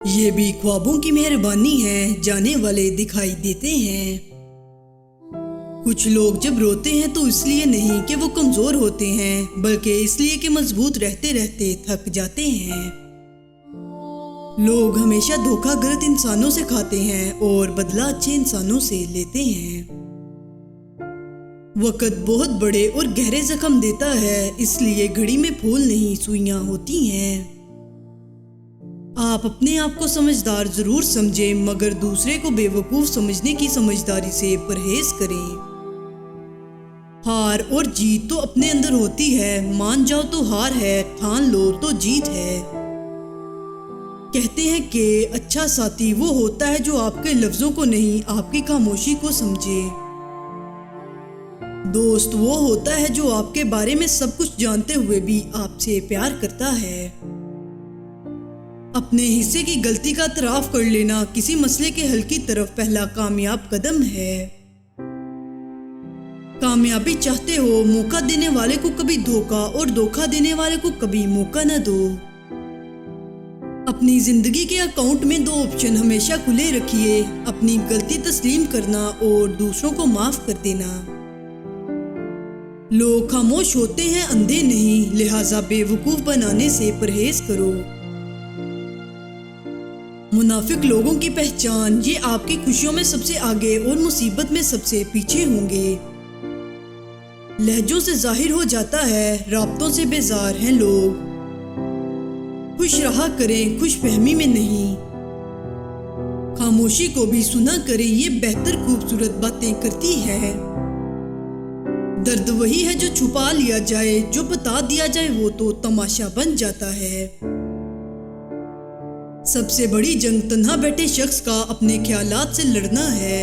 ये भी ख्वाबों की मेहरबानी है, जाने वाले दिखाई देते हैं। कुछ लोग जब रोते हैं तो इसलिए नहीं कि वो कमजोर होते हैं, बल्कि इसलिए कि मजबूत रहते रहते थक जाते हैं। लोग हमेशा धोखा गलत इंसानों से खाते हैं और बदला अच्छे इंसानों से लेते हैं। वक्त बहुत बड़े और गहरे जख्म देता है, इसलिए घड़ी में फूल नहीं सुइयां होती हैं। आप अपने आप को समझदार जरूर समझें, मगर दूसरे को बेवकूफ समझने की समझदारी से परहेज करें। हार और जीत तो अपने अंदर होती है, मान जाओ तो हार है, ठान लो तो जीत है। कहते हैं कि अच्छा साथी वो होता है जो आपके लफ्जों को नहीं, आपकी खामोशी को समझे। दोस्त वो होता है जो आपके बारे में सब कुछ जानते हुए भी आपसे प्यार करता है। अपने हिस्से की गलती का इतराफ कर लेना किसी मसले के हल की तरफ पहला कामयाब कदम है। कामयाबी चाहते हो, मौका देने वाले को कभी धोखा और धोखा देने वाले को कभी मौका न दो। अपनी जिंदगी के अकाउंट में 2 ऑप्शन हमेशा खुले रखिए, अपनी गलती तस्लीम करना और दूसरों को माफ कर देना। लोग खामोश होते हैं, अंधे नहीं, लिहाजा बेवकूफ बनाने से परहेज करो। मुनाफिक लोगों की पहचान, ये आपकी खुशियों में सबसे आगे और मुसीबत में सबसे पीछे होंगे। लहजों से जाहिर हो जाता है, राब्तों से बेजार हैं लोग। खुश रहा करें, खुश फहमी में नहीं। खामोशी को भी सुना करें, ये बेहतर खूबसूरत बातें करती है। दर्द वही है जो छुपा लिया जाए, जो बता दिया जाए वो तो तमाशा बन जाता है। सबसे बड़ी जंग तन्हा बैठे शख्स का अपने ख्यालात से लड़ना है।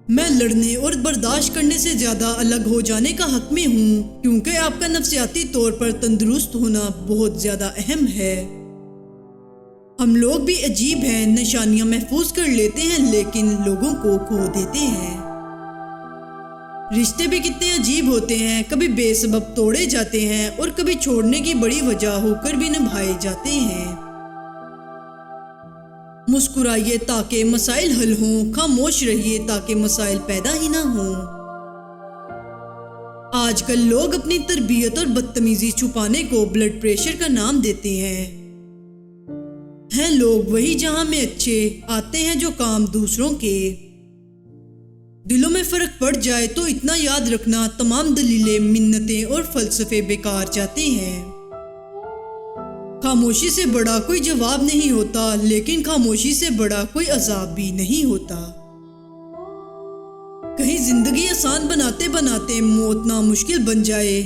मैं लड़ने और बर्दाश्त करने से ज्यादा अलग हो जाने का हक में हूँ, क्योंकि आपका नफ्सियाती तौर पर तंदुरुस्त होना बहुत ज्यादा अहम है। हम लोग भी अजीब हैं, निशानियां महफूज कर लेते हैं लेकिन लोगों को खो देते हैं। रिश्ते भी कितने अजीब होते हैं, कभी बेसबब तोड़े जाते हैं और कभी छोड़ने की बड़ी वजह होकर भी निभाए जाते हैं। मुस्कुराइए ताकि मसाइल हल हों, खामोश रहिए ताकि मसाइल पैदा ही ना हों। आजकल लोग अपनी तरबियत और बदतमीजी छुपाने को ब्लड प्रेशर का नाम देते हैं लोग वही जहां में अच्छे आते हैं जो काम दूसरों के। दिलों में फर्क पड़ जाए तो इतना याद रखना, तमाम दलीलें, मिन्नतें और फलसफे बेकार जाते हैं। खामोशी से बड़ा कोई जवाब नहीं होता, लेकिन खामोशी से बड़ा कोई अजाब भी नहीं होता। कहीं जिंदगी आसान बनाते बनाते मौत नामुश्किल बन जाए।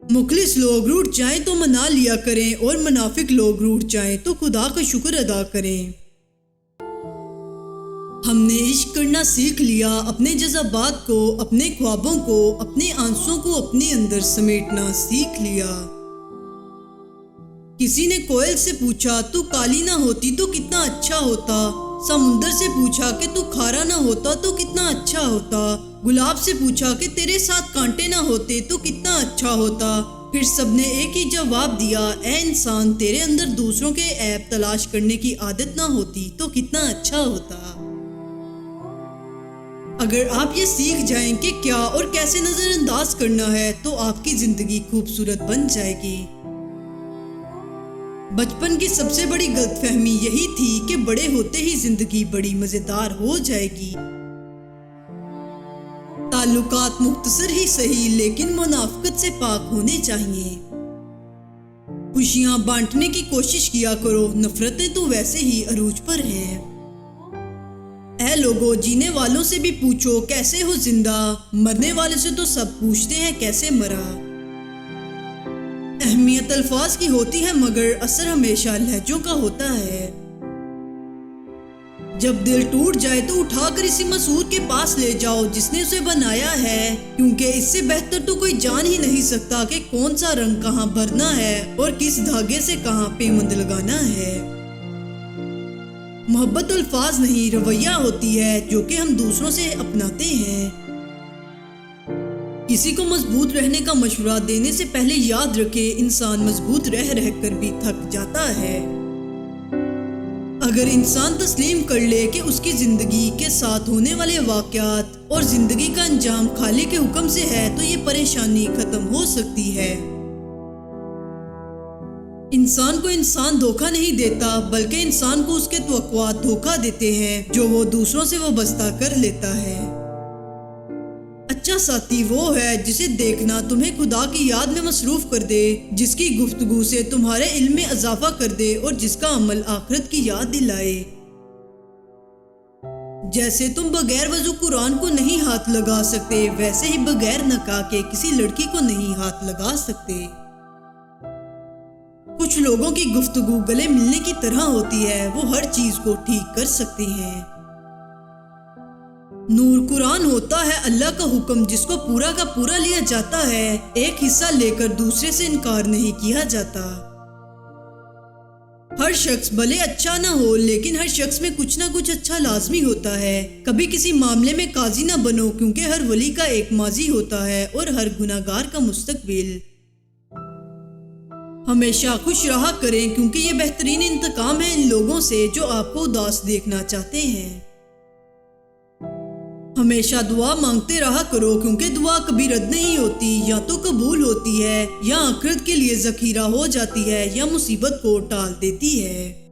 मुखलिस लोग रूठ जाएं तो मना लिया करें और मुनाफिक लोग रूठ जाएं तो खुदा का शुक्र अदा करें। हमने इश्क करना सीख लिया, अपने जज्बात को, अपने ख्वाबों को, अपने आंसुओं को अपने अंदर समेटना सीख लिया। किसी ने कोयल से पूछा तू काली ना होती तो कितना अच्छा होता। समुंदर से पूछा कि तू खारा ना होता तो कितना अच्छा होता। गुलाब से पूछा कि तेरे साथ कांटे ना होते तो कितना अच्छा होता। फिर सबने एक ही जवाब दिया, ऐ इंसान, तेरे अंदर दूसरों के ऐब तलाश करने की आदत ना होती तो कितना अच्छा होता। अगर आप ये सीख जाएं कि क्या और कैसे नजरअंदाज करना है तो आपकी जिंदगी खूबसूरत बन जाएगी। बचपन की सबसे बड़ी गलतफहमी यही थी कि बड़े होते ही जिंदगी बड़ी मजेदार हो जाएगी। ताल्लुकात मुख्तसर ही सही लेकिन मुनाफिकत से पाक होने चाहिए। खुशियां बांटने की कोशिश किया करो, नफरतें तो वैसे ही अरूज पर हैं। ऐ लोगों, जीने वालों से भी पूछो कैसे हो जिंदा, मरने वाले से तो सब पूछते हैं कैसे मरा। अहमियत अल्फाज की होती है मगर असर हमेशा लहजों का होता है। जब दिल टूट जाए तो उठाकर इसी मसूर के पास ले जाओ जिसने उसे बनाया है, क्योंकि इससे बेहतर तो कोई जान ही नहीं सकता कि कौन सा रंग कहाँ भरना है और किस धागे से कहाँ पेमंद लगाना है। मोहब्बत अल्फाज नहीं, रवैया होती है जो कि हम दूसरों से अपनाते हैं। किसी को मजबूत रहने का मशवरा देने से पहले याद रखे, इंसान मजबूत रह कर भी थक जाता है। अगर इंसान तस्लीम कर ले कि उसकी जिंदगी के साथ होने वाले वाकयात और जिंदगी का अंजाम खालिक के हुक्म से है, तो ये परेशानी खत्म हो सकती है। इंसान को इंसान धोखा नहीं देता, बल्कि इंसान को उसके तवक्कुआत धोखा देते हैं जो वो दूसरों से वाबस्ता कर लेता है। अच्छा साथी वो है जिसे देखना तुम्हें खुदा की याद में मसरूफ कर दे, जिसकी गुफ्तगू से तुम्हारे इल्म में इजाफा कर दे और जिसका अमल आखिरत की याद दिलाए। जैसे तुम बगैर वजू कुरान को नहीं हाथ लगा सकते, वैसे ही बगैर निकाह के किसी लड़की को नहीं हाथ लगा सकते। कुछ लोगों की गुफ्तगू गले मिलने की तरह होती है, वो हर चीज को ठीक कर सकते हैं। नूर कुरान होता है अल्लाह का हुक्म, जिसको पूरा का पूरा लिया जाता है, एक हिस्सा लेकर दूसरे से इनकार नहीं किया जाता। हर शख्स भले अच्छा ना हो, लेकिन हर शख्स में कुछ ना कुछ अच्छा लाजमी होता है। कभी किसी मामले में काजी ना बनो, क्योंकि हर वली का एक माजी होता है और हर गुनाहगार का मुस्तकबिल। हमेशा खुश रहा करें, क्योंकि ये बेहतरीन इंतकाम है इन लोगों से जो आपको उदास देखना चाहते हैं। हमेशा दुआ मांगते रहा करो, क्योंकि दुआ कभी रद्द नहीं होती, या तो कबूल होती है, या आखिरत के लिए जखीरा हो जाती है, या मुसीबत को टाल देती है।